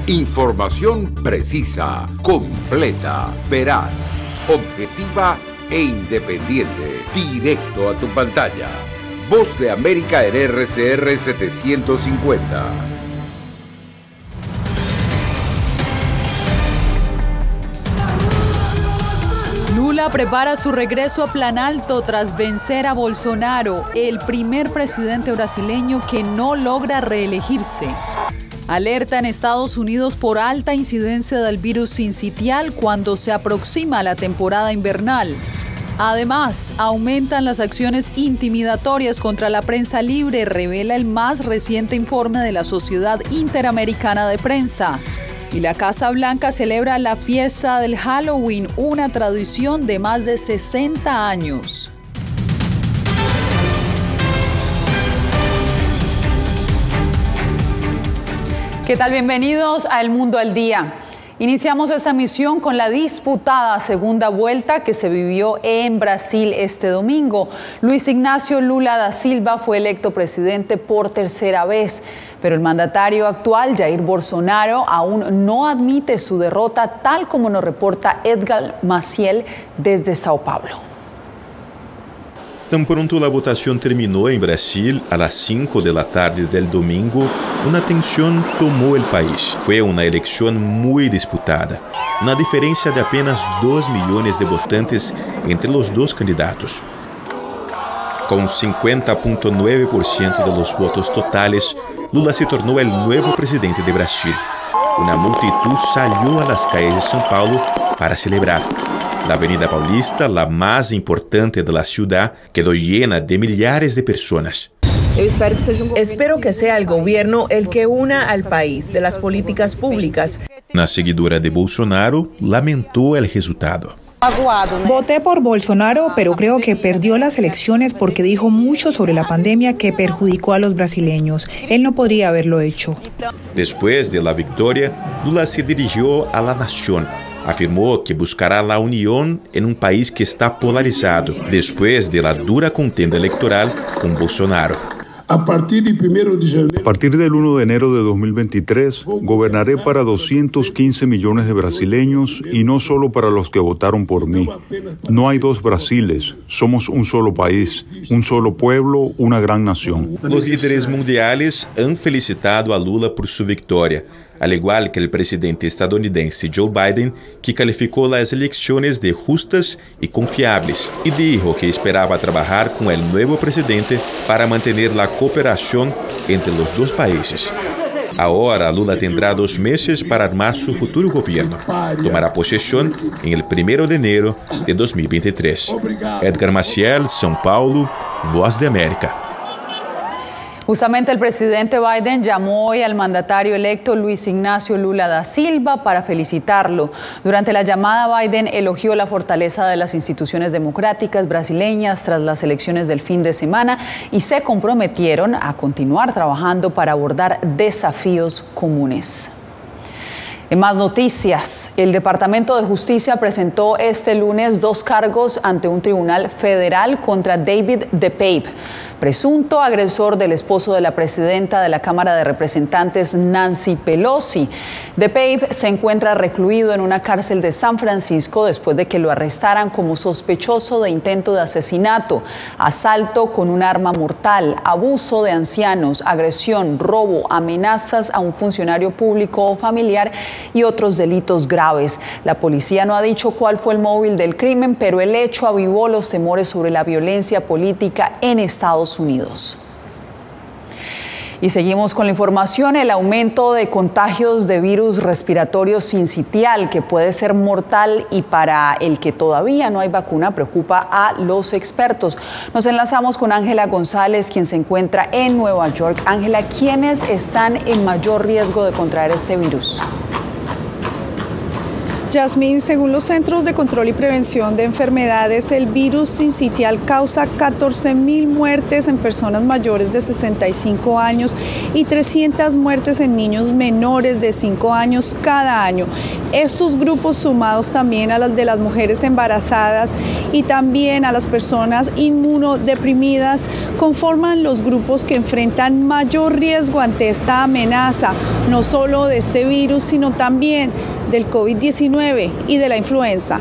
Información precisa, completa, veraz, objetiva e independiente. Directo a tu pantalla. Voz de América en RCR 750. Lula prepara su regreso a Planalto tras vencer a Bolsonaro, el primer presidente brasileño que no logra reelegirse. Alerta en Estados Unidos por alta incidencia del virus sincitial cuando se aproxima la temporada invernal. Además, aumentan las acciones intimidatorias contra la prensa libre, revela el más reciente informe de la Sociedad Interamericana de Prensa. Y la Casa Blanca celebra la fiesta del Halloween, una tradición de más de 60 años. ¿Qué tal? Bienvenidos a El Mundo al Día. Iniciamos esta emisión con la disputada segunda vuelta que se vivió en Brasil este domingo. Luis Ignacio Lula da Silva fue electo presidente por tercera vez, pero el mandatario actual, Jair Bolsonaro, aún no admite su derrota, tal como nos reporta Edgar Maciel desde Sao Paulo. Tan pronto la votación terminó en Brasil, a las 5 de la tarde del domingo, una tensión tomó el país. Fue una elección muy disputada, una diferencia de apenas 2 millones de votantes entre los dos candidatos. Con 50.9% de los votos totales, Lula se tornó el nuevo presidente de Brasil. Una multitud salió a las calles de São Paulo para celebrar. La Avenida Paulista, la más importante de la ciudad, quedó llena de millares de personas. Espero que sea el gobierno el que una al país de las políticas públicas. Una seguidora de Bolsonaro lamentó el resultado. Voté por Bolsonaro, pero creo que perdió las elecciones porque dijo mucho sobre la pandemia que perjudicó a los brasileños. Él no podría haberlo hecho. Después de la victoria, Lula se dirigió a la nación. Afirmó que buscará la unión en un país que está polarizado después de la dura contienda electoral con Bolsonaro. A partir del 1 de enero de 2023, gobernaré para 215 millones de brasileños y no solo para los que votaron por mí. No hay dos Brasiles, somos un solo país, un solo pueblo, una gran nación. Los líderes mundiales han felicitado a Lula por su victoria, al igual que el presidente estadounidense Joe Biden, que calificó las elecciones de justas y confiables y dijo que esperaba trabajar con el nuevo presidente para mantener la cooperación entre los dos países. Ahora Lula tendrá 2 meses para armar su futuro gobierno. Tomará posesión en el 1 de enero de 2023. Edgar Maciel, São Paulo, Voz de América. Justamente el presidente Biden llamó hoy al mandatario electo Luis Ignacio Lula da Silva para felicitarlo. Durante la llamada, Biden elogió la fortaleza de las instituciones democráticas brasileñas tras las elecciones del fin de semana y se comprometieron a continuar trabajando para abordar desafíos comunes. En más noticias, el Departamento de Justicia presentó este lunes 2 cargos ante un tribunal federal contra David DePape, presunto agresor del esposo de la presidenta de la Cámara de Representantes, Nancy Pelosi. DePape se encuentra recluido en una cárcel de San Francisco después de que lo arrestaran como sospechoso de intento de asesinato, asalto con un arma mortal, abuso de ancianos, agresión, robo, amenazas a un funcionario público o familiar y otros delitos graves. La policía no ha dicho cuál fue el móvil del crimen, pero el hecho avivó los temores sobre la violencia política en Estados Unidos. Y seguimos con la información. El aumento de contagios de virus respiratorio sincitial, que puede ser mortal y para el que todavía no hay vacuna, preocupa a los expertos. Nos enlazamos con Ángela González, quien se encuentra en Nueva York. Ángela, ¿quiénes están en mayor riesgo de contraer este virus? Yasmín, según los Centros de Control y Prevención de Enfermedades, el virus sincitial causa 14.000 muertes en personas mayores de 65 años y 300 muertes en niños menores de 5 años cada año. Estos grupos, sumados también a las de las mujeres embarazadas y también a las personas inmunodeprimidas, conforman los grupos que enfrentan mayor riesgo ante esta amenaza, no solo de este virus, sino también del COVID-19 y de la influenza.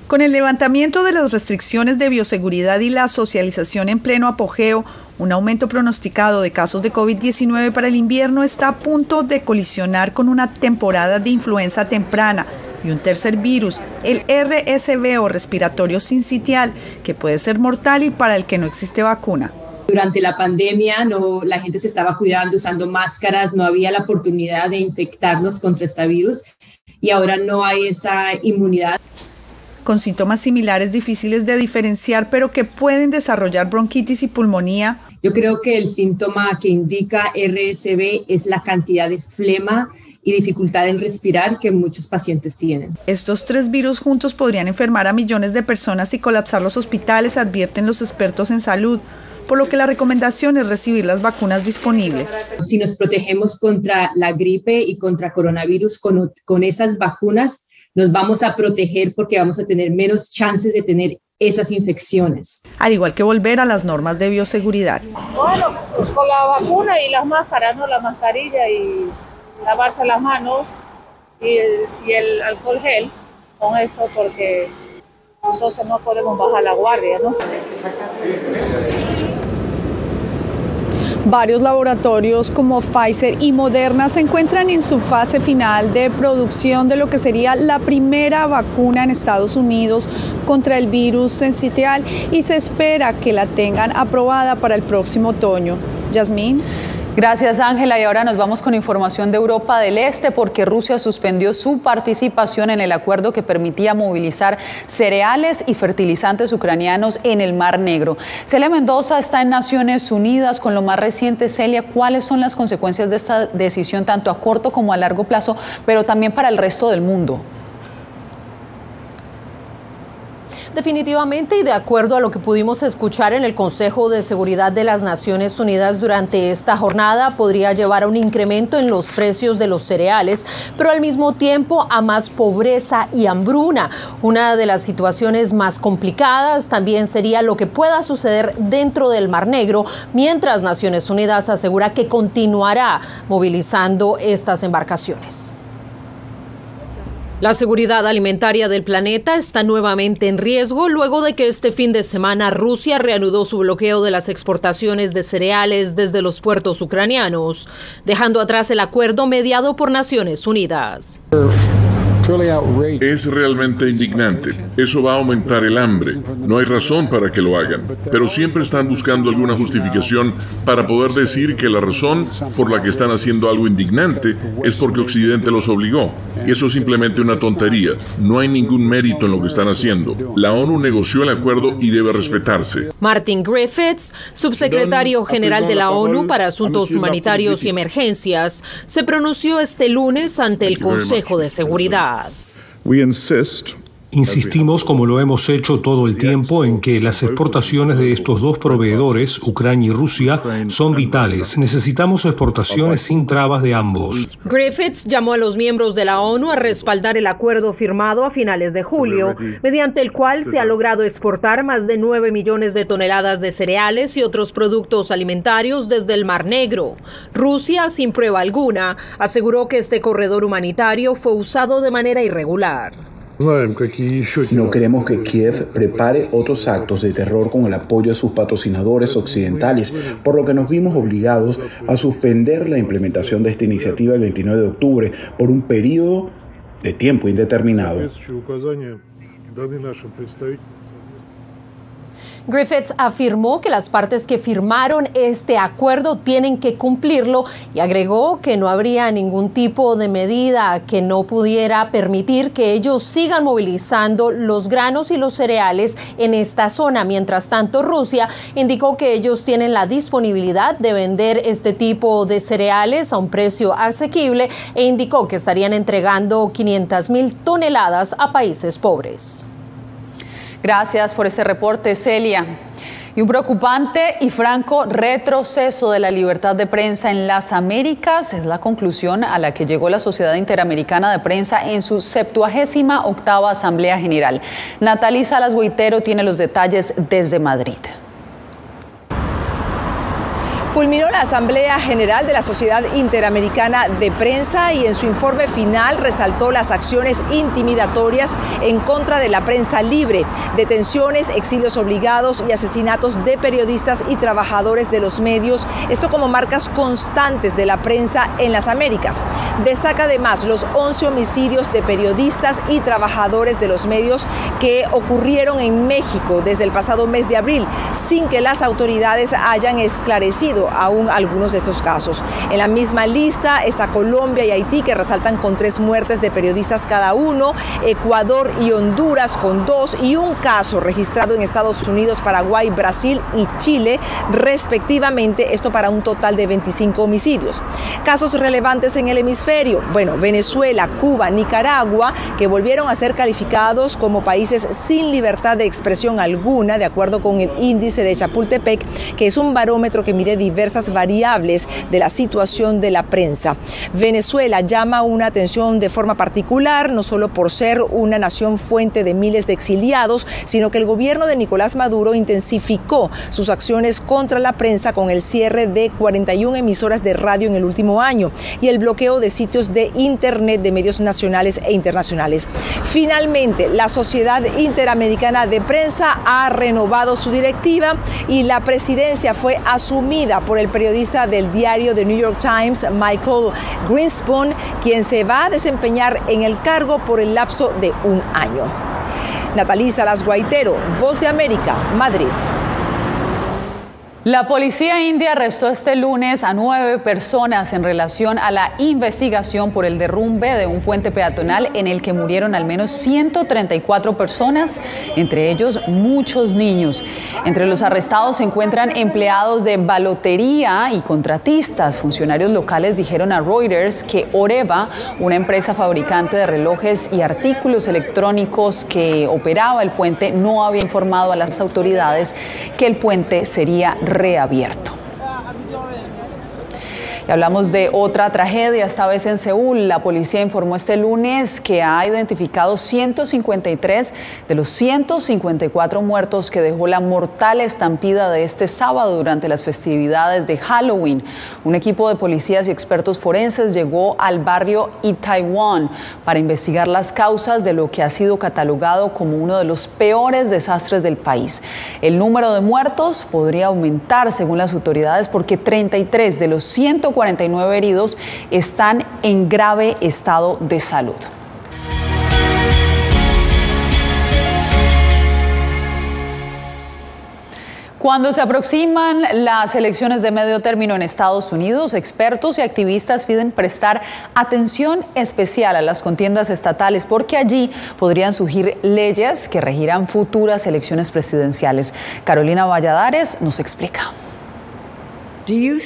Con el levantamiento de las restricciones de bioseguridad y la socialización en pleno apogeo, un aumento pronosticado de casos de COVID-19 para el invierno está a punto de colisionar con una temporada de influenza temprana y un tercer virus, el RSV o respiratorio sincitial, que puede ser mortal y para el que no existe vacuna. Durante la pandemia la gente se estaba cuidando, usando máscaras, no había la oportunidad de infectarnos contra este virus y ahora no hay esa inmunidad. Con síntomas similares difíciles de diferenciar, pero que pueden desarrollar bronquitis y pulmonía. Yo creo que el síntoma que indica RSV es la cantidad de flema y dificultad en respirar que muchos pacientes tienen. Estos tres virus juntos podrían enfermar a millones de personas y colapsar los hospitales, advierten los expertos en salud, por lo que la recomendación es recibir las vacunas disponibles. Si nos protegemos contra la gripe y contra coronavirus con esas vacunas, nos vamos a proteger porque vamos a tener menos chances de tener esas infecciones. Al igual que volver a las normas de bioseguridad. Bueno, pues con la vacuna y las máscaras, ¿no? La mascarilla y lavarse las manos y el alcohol gel, con eso, porque entonces no podemos bajar la guardia, ¿no? Varios laboratorios como Pfizer y Moderna se encuentran en su fase final de producción de lo que sería la primera vacuna en Estados Unidos contra el virus sincitial y se espera que la tengan aprobada para el próximo otoño. Yasmín. Gracias, Ángela. Y ahora nos vamos con información de Europa del Este porque Rusia suspendió su participación en el acuerdo que permitía movilizar cereales y fertilizantes ucranianos en el Mar Negro. Celia Mendoza está en Naciones Unidas con lo más reciente. Celia, ¿cuáles son las consecuencias de esta decisión tanto a corto como a largo plazo, pero también para el resto del mundo? Definitivamente, y de acuerdo a lo que pudimos escuchar en el Consejo de Seguridad de las Naciones Unidas durante esta jornada, podría llevar a un incremento en los precios de los cereales, pero al mismo tiempo a más pobreza y hambruna. Una de las situaciones más complicadas también sería lo que pueda suceder dentro del Mar Negro, mientras Naciones Unidas asegura que continuará movilizando estas embarcaciones. La seguridad alimentaria del planeta está nuevamente en riesgo luego de que este fin de semana Rusia reanudó su bloqueo de las exportaciones de cereales desde los puertos ucranianos, dejando atrás el acuerdo mediado por Naciones Unidas. Es realmente indignante. Eso va a aumentar el hambre. No hay razón para que lo hagan, pero siempre están buscando alguna justificación para poder decir que la razón por la que están haciendo algo indignante es porque Occidente los obligó. Y eso es simplemente una tontería. No hay ningún mérito en lo que están haciendo. La ONU negoció el acuerdo y debe respetarse. Martin Griffiths, subsecretario general de la ONU para Asuntos Humanitarios y Emergencias, se pronunció este lunes ante el Consejo de Seguridad. Insistimos, como lo hemos hecho todo el tiempo, en que las exportaciones de estos dos proveedores, Ucrania y Rusia, son vitales. Necesitamos exportaciones sin trabas de ambos. Griffiths llamó a los miembros de la ONU a respaldar el acuerdo firmado a finales de julio, mediante el cual se ha logrado exportar más de 9 millones de toneladas de cereales y otros productos alimentarios desde el Mar Negro. Rusia, sin prueba alguna, aseguró que este corredor humanitario fue usado de manera irregular. No queremos que Kiev prepare otros actos de terror con el apoyo de sus patrocinadores occidentales, por lo que nos vimos obligados a suspender la implementación de esta iniciativa el 29 de octubre por un periodo de tiempo indeterminado. Griffiths afirmó que las partes que firmaron este acuerdo tienen que cumplirlo y agregó que no habría ningún tipo de medida que no pudiera permitir que ellos sigan movilizando los granos y los cereales en esta zona. Mientras tanto, Rusia indicó que ellos tienen la disponibilidad de vender este tipo de cereales a un precio asequible e indicó que estarían entregando 500,000 toneladas a países pobres. Gracias por este reporte, Celia. Y un preocupante y franco retroceso de la libertad de prensa en las Américas es la conclusión a la que llegó la Sociedad Interamericana de Prensa en su 78ª Asamblea General. Natalie Salas Guaitero tiene los detalles desde Madrid. Culminó la Asamblea General de la Sociedad Interamericana de Prensa y en su informe final resaltó las acciones intimidatorias en contra de la prensa libre, detenciones, exilios obligados y asesinatos de periodistas y trabajadores de los medios, esto como marcas constantes de la prensa en las Américas. Destaca además los 11 homicidios de periodistas y trabajadores de los medios que ocurrieron en México desde el pasado mes de abril, sin que las autoridades hayan esclarecido aún algunos de estos casos. En la misma lista está Colombia y Haití, que resaltan con 3 muertes de periodistas cada uno, Ecuador y Honduras con 2 y un caso registrado en Estados Unidos, Paraguay, Brasil y Chile, respectivamente, esto para un total de 25 homicidios. Casos relevantes en el hemisferio, Venezuela, Cuba, Nicaragua, que volvieron a ser calificados como países sin libertad de expresión alguna, de acuerdo con el índice de Chapultepec, que es un barómetro que mide diversas variables de la situación de la prensa. Venezuela llama una atención de forma particular, no solo por ser una nación fuente de miles de exiliados, sino que el gobierno de Nicolás Maduro intensificó sus acciones contra la prensa con el cierre de 41 emisoras de radio en el último año y el bloqueo de sitios de internet de medios nacionales e internacionales. Finalmente, la Sociedad Interamericana de Prensa ha renovado su directiva y la presidencia fue asumida por el periodista del diario The New York Times, Michael Greenspan, quien se va a desempeñar en el cargo por el lapso de un año. Natalie Salas Guaitero, Voz de América, Madrid. La policía india arrestó este lunes a 9 personas en relación a la investigación por el derrumbe de un puente peatonal en el que murieron al menos 134 personas, entre ellos muchos niños. Entre los arrestados se encuentran empleados de balotería y contratistas. Funcionarios locales dijeron a Reuters que Oreva, una empresa fabricante de relojes y artículos electrónicos que operaba el puente, no había informado a las autoridades que el puente sería reabierto. Y hablamos de otra tragedia, esta vez en Seúl. La policía informó este lunes que ha identificado 153 de los 154 muertos que dejó la mortal estampida de este sábado durante las festividades de Halloween. Un equipo de policías y expertos forenses llegó al barrio Itaewon para investigar las causas de lo que ha sido catalogado como uno de los peores desastres del país. El número de muertos podría aumentar según las autoridades porque 33 de los 149 heridos están en grave estado de salud. Cuando se aproximan las elecciones de medio término en Estados Unidos, expertos y activistas piden prestar atención especial a las contiendas estatales porque allí podrían surgir leyes que regirán futuras elecciones presidenciales. Carolina Valladares nos explica. Desde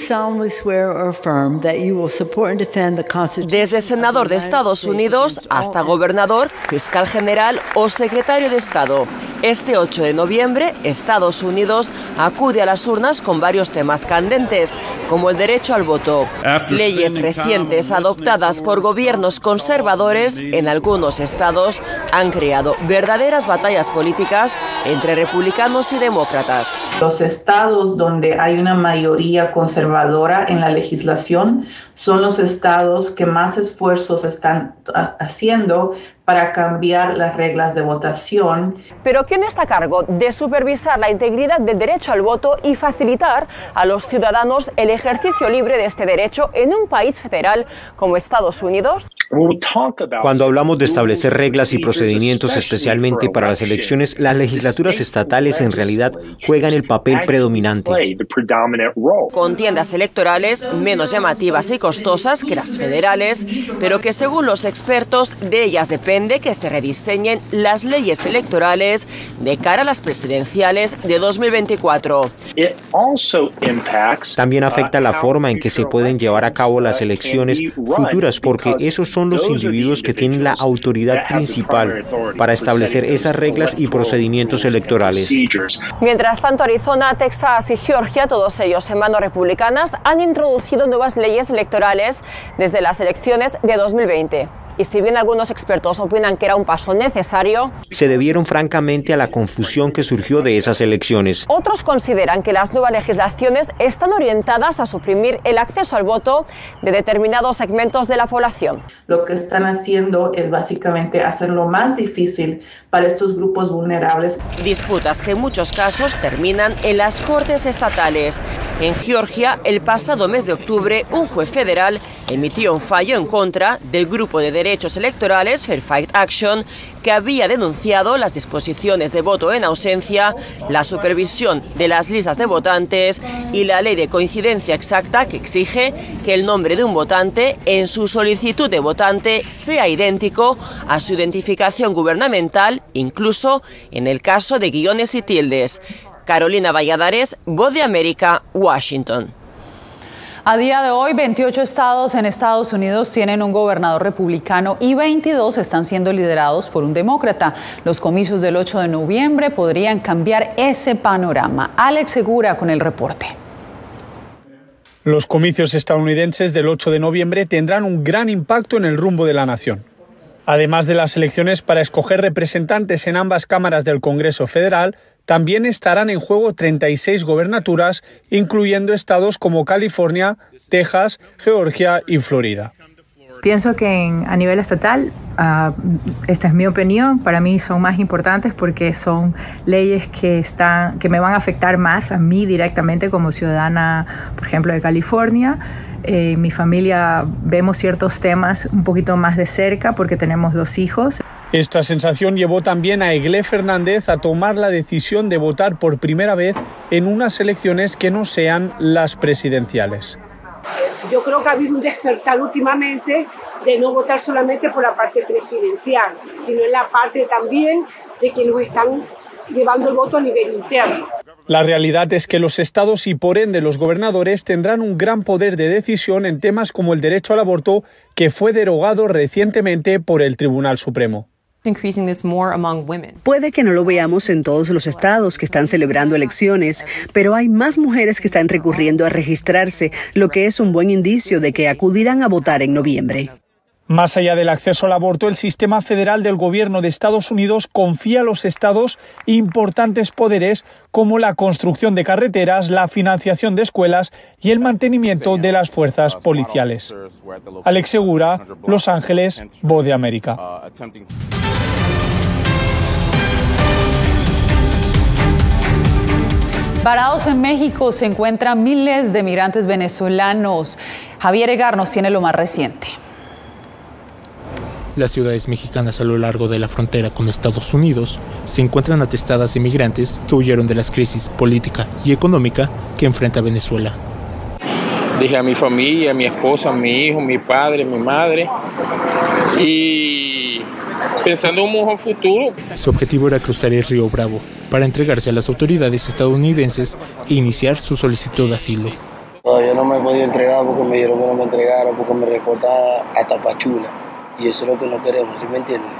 senador de Estados Unidos hasta gobernador, fiscal general o secretario de Estado. Este 8 de noviembre, Estados Unidos acude a las urnas con varios temas candentes, como el derecho al voto. Leyes recientes adoptadas por gobiernos conservadores en algunos estados han creado verdaderas batallas políticas entre republicanos y demócratas. Los estados donde hay una mayoría conservadora en la legislación son los estados que más esfuerzos están haciendo para cambiar las reglas de votación. Pero ¿quién está a cargo de supervisar la integridad del derecho al voto y facilitar a los ciudadanos el ejercicio libre de este derecho en un país federal como Estados Unidos? Cuando hablamos de establecer reglas y procedimientos especialmente para las elecciones, las legislaturas estatales en realidad juegan el papel predominante. Contiendas electorales menos llamativas y costosas que las federales, pero que según los expertos de ellas depende que se rediseñen las leyes electorales de cara a las presidenciales de 2024. También afecta la forma en que se pueden llevar a cabo las elecciones futuras, porque esos son los individuos que tienen la autoridad principal para establecer esas reglas y procedimientos electorales. Mientras tanto, Arizona, Texas y Georgia, todos ellos en manos republicanas, han introducido nuevas leyes electorales desde las elecciones de 2020. Y si bien algunos expertos opinan que era un paso necesario, se debieron francamente a la confusión que surgió de esas elecciones. Otros consideran que las nuevas legislaciones están orientadas a suprimir el acceso al voto de determinados segmentos de la población. Lo que están haciendo es básicamente hacerlo más difícil para estos grupos vulnerables. Disputas que en muchos casos terminan en las cortes estatales. En Georgia, el pasado mes de octubre, un juez federal emitió un fallo en contra del grupo de derechos electorales Fair Fight Action, que había denunciado las disposiciones de voto en ausencia, la supervisión de las listas de votantes y la ley de coincidencia exacta que exige que el nombre de un votante en su solicitud de votante sea idéntico a su identificación gubernamental, incluso en el caso de guiones y tildes. Carolina Valladares, Voz de América, Washington. A día de hoy, 28 estados en Estados Unidos tienen un gobernador republicano y 22 están siendo liderados por un demócrata. Los comicios del 8 de noviembre podrían cambiar ese panorama. Alex Segura con el reporte. Los comicios estadounidenses del 8 de noviembre tendrán un gran impacto en el rumbo de la nación. Además de las elecciones para escoger representantes en ambas cámaras del Congreso Federal, también estarán en juego 36 gobernaturas, incluyendo estados como California, Texas, Georgia y Florida. Pienso que a nivel estatal, esta es mi opinión, para mí son más importantes porque son leyes que me van a afectar más a mí directamente como ciudadana, por ejemplo, de California. Mi familia vemos ciertos temas un poquito más de cerca porque tenemos 2 hijos. Esta sensación llevó también a Eglé Fernández a tomar la decisión de votar por primera vez en unas elecciones que no sean las presidenciales. Yo creo que ha habido un despertar últimamente de no votar solamente por la parte presidencial, sino en la parte también de que nos están llevando el voto a nivel interno. La realidad es que los estados y por ende los gobernadores tendrán un gran poder de decisión en temas como el derecho al aborto, que fue derogado recientemente por el Tribunal Supremo. Puede que no lo veamos en todos los estados que están celebrando elecciones, pero hay más mujeres que están recurriendo a registrarse, lo que es un buen indicio de que acudirán a votar en noviembre. Más allá del acceso al aborto, el sistema federal del gobierno de Estados Unidos confía a los estados importantes poderes como la construcción de carreteras, la financiación de escuelas y el mantenimiento de las fuerzas policiales. Alex Segura, Los Ángeles, Voz de América. Varados en México se encuentran miles de migrantes venezolanos. Javier Egar nos tiene lo más reciente. Las ciudades mexicanas a lo largo de la frontera con Estados Unidos se encuentran atestadas de migrantes que huyeron de las crisis política y económica que enfrenta Venezuela. Dejé a mi familia, a mi esposa, a mi hijo, mi padre, mi madre y pensando en un mejor futuro. Su objetivo era cruzar el río Bravo para entregarse a las autoridades estadounidenses e iniciar su solicitud de asilo. No, yo no me he podido entregar porque me dijeron que no me entregara porque me reportan a Tapachula. Y eso es lo que no queremos, ¿sí me entienden?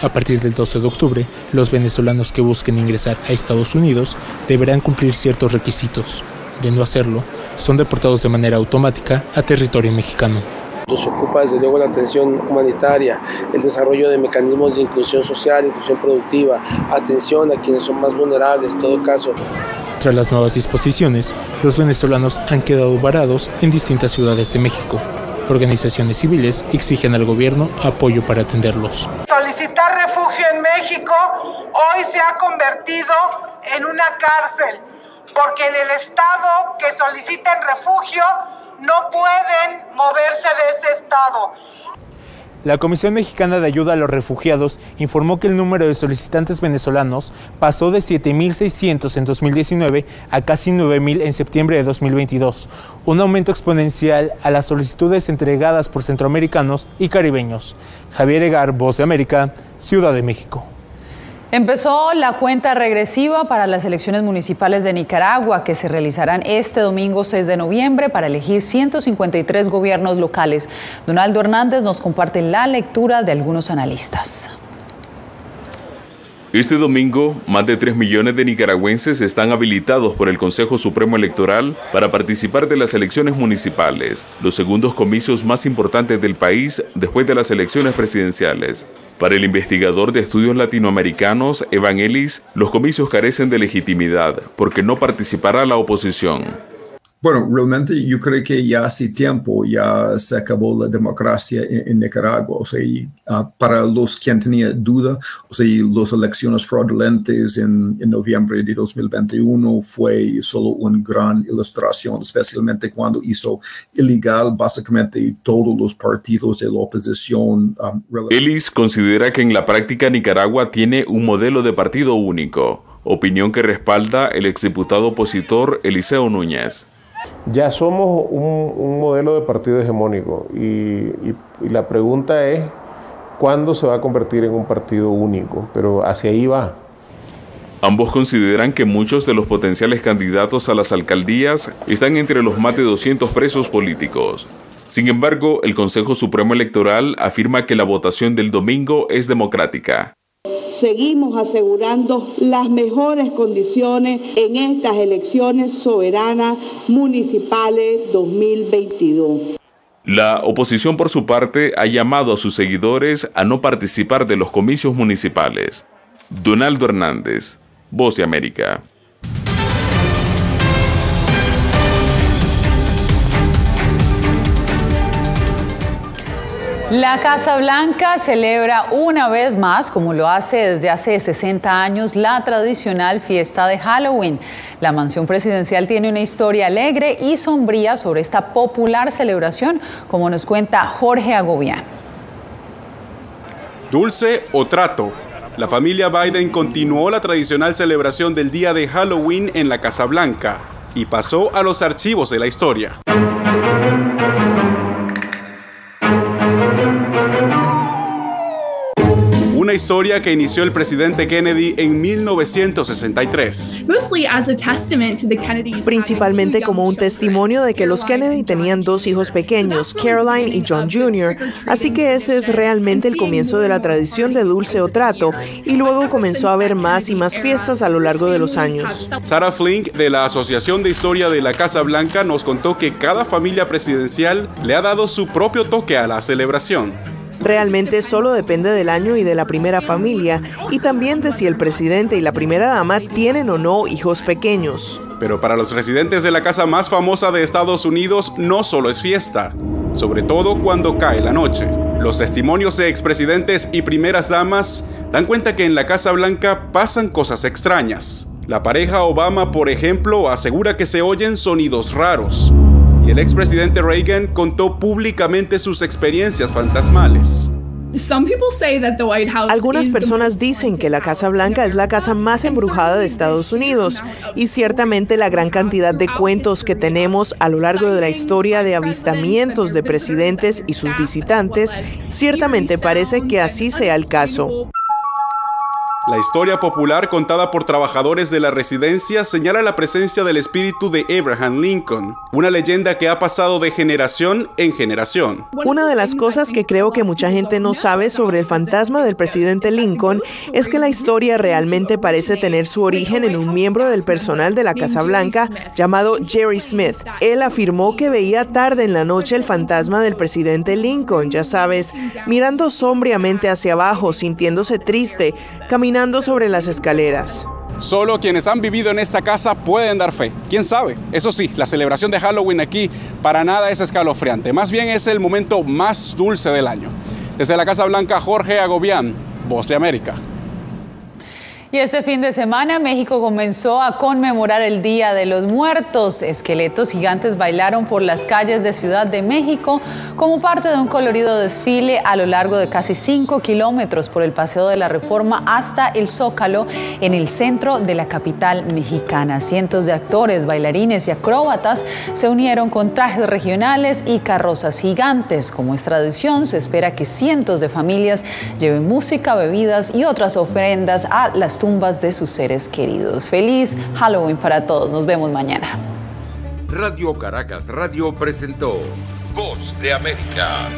A partir del 12 de octubre, los venezolanos que busquen ingresar a Estados Unidos deberán cumplir ciertos requisitos. De no hacerlo, son deportados de manera automática a territorio mexicano. Nos ocupa desde luego la atención humanitaria, el desarrollo de mecanismos de inclusión social, inclusión productiva, atención a quienes son más vulnerables en todo caso. Tras las nuevas disposiciones, los venezolanos han quedado varados en distintas ciudades de México. Organizaciones civiles exigen al gobierno apoyo para atenderlos. solicitar refugio en México hoy se ha convertido en una cárcel, porque en el estado que soliciten refugio no pueden moverse de ese estado. La Comisión Mexicana de Ayuda a los Refugiados informó que el número de solicitantes venezolanos pasó de 7.600 en 2019 a casi 9.000 en septiembre de 2022, un aumento exponencial a las solicitudes entregadas por centroamericanos y caribeños. Javier Egar, Voz de América, Ciudad de México. Empezó la cuenta regresiva para las elecciones municipales de Nicaragua, que se realizarán este domingo 6 de noviembre para elegir 153 gobiernos locales. Donaldo Hernández nos comparte la lectura de algunos analistas. Este domingo, más de 3 millones de nicaragüenses están habilitados por el Consejo Supremo Electoral para participar de las elecciones municipales, los segundos comicios más importantes del país después de las elecciones presidenciales. Para el investigador de estudios latinoamericanos, Evan Ellis, los comicios carecen de legitimidad porque no participará la oposición. Bueno, realmente yo creo que ya hace tiempo ya se acabó la democracia en Nicaragua. O sea, para los que tenían duda, o sea, las elecciones fraudulentas en noviembre de 2021 fue solo una gran ilustración, especialmente cuando hizo ilegal básicamente todos los partidos de la oposición. Ellis considera que en la práctica Nicaragua tiene un modelo de partido único, opinión que respalda el exdiputado opositor Eliseo Núñez. Ya somos un modelo de partido hegemónico y la pregunta es ¿cuándo se va a convertir en un partido único? Pero hacia ahí va. Ambos consideran que muchos de los potenciales candidatos a las alcaldías están entre los más de 200 presos políticos. Sin embargo, el Consejo Supremo Electoral afirma que la votación del domingo es democrática. Seguimos asegurando las mejores condiciones en estas elecciones soberanas municipales 2022. La oposición, por su parte, ha llamado a sus seguidores a no participar de los comicios municipales. Donaldo Hernández, Voz de América. La Casa Blanca celebra una vez más, como lo hace desde hace 60 años, la tradicional fiesta de Halloween. La mansión presidencial tiene una historia alegre y sombría sobre esta popular celebración, como nos cuenta Jorge Agobián. Dulce o trato. La familia Biden continuó la tradicional celebración del día de Halloween en la Casa Blanca y pasó a los archivos de la historia. Una historia que inició el presidente Kennedy en 1963. Principalmente como un testimonio de que los Kennedy tenían dos hijos pequeños, Caroline y John Jr., así que ese es realmente el comienzo de la tradición de dulce o trato, y luego comenzó a haber más y más fiestas a lo largo de los años. Sarah Flink, de la Asociación de Historia de la Casa Blanca, nos contó que cada familia presidencial le ha dado su propio toque a la celebración. Realmente solo depende del año y de la primera familia, y también de si el presidente y la primera dama tienen o no hijos pequeños. Pero para los residentes de la casa más famosa de Estados Unidos no solo es fiesta, sobre todo cuando cae la noche. Los testimonios de expresidentes y primeras damas dan cuenta que en la Casa Blanca pasan cosas extrañas. La pareja Obama, por ejemplo, asegura que se oyen sonidos raros. Y el expresidente Reagan contó públicamente sus experiencias fantasmales. Algunas personas dicen que la Casa Blanca es la casa más embrujada de Estados Unidos, y ciertamente la gran cantidad de cuentos que tenemos a lo largo de la historia de avistamientos de presidentes y sus visitantes, ciertamente parece que así sea el caso. La historia popular contada por trabajadores de la residencia señala la presencia del espíritu de Abraham Lincoln, una leyenda que ha pasado de generación en generación. Una de las cosas que creo que mucha gente no sabe sobre el fantasma del presidente Lincoln es que la historia realmente parece tener su origen en un miembro del personal de la Casa Blanca llamado Jerry Smith. Él afirmó que veía tarde en la noche el fantasma del presidente Lincoln, ya sabes, mirando sombríamente hacia abajo, sintiéndose triste, caminando sobre las escaleras. Solo quienes han vivido en esta casa pueden dar fe. ¿Quién sabe? Eso sí, la celebración de Halloween aquí para nada es escalofriante. Más bien es el momento más dulce del año. Desde la Casa Blanca, Jorge Agobián, Voz de América. Y este fin de semana México comenzó a conmemorar el Día de los Muertos. Esqueletos gigantes bailaron por las calles de Ciudad de México como parte de un colorido desfile a lo largo de casi 5 kilómetros por el Paseo de la Reforma hasta el Zócalo en el centro de la capital mexicana. Cientos de actores, bailarines y acróbatas se unieron con trajes regionales y carrozas gigantes. Como es tradición, se espera que cientos de familias lleven música, bebidas y otras ofrendas a las tumbas de sus seres queridos. Feliz Halloween para todos. Nos vemos mañana. Radio Caracas Radio presentó Voz de América.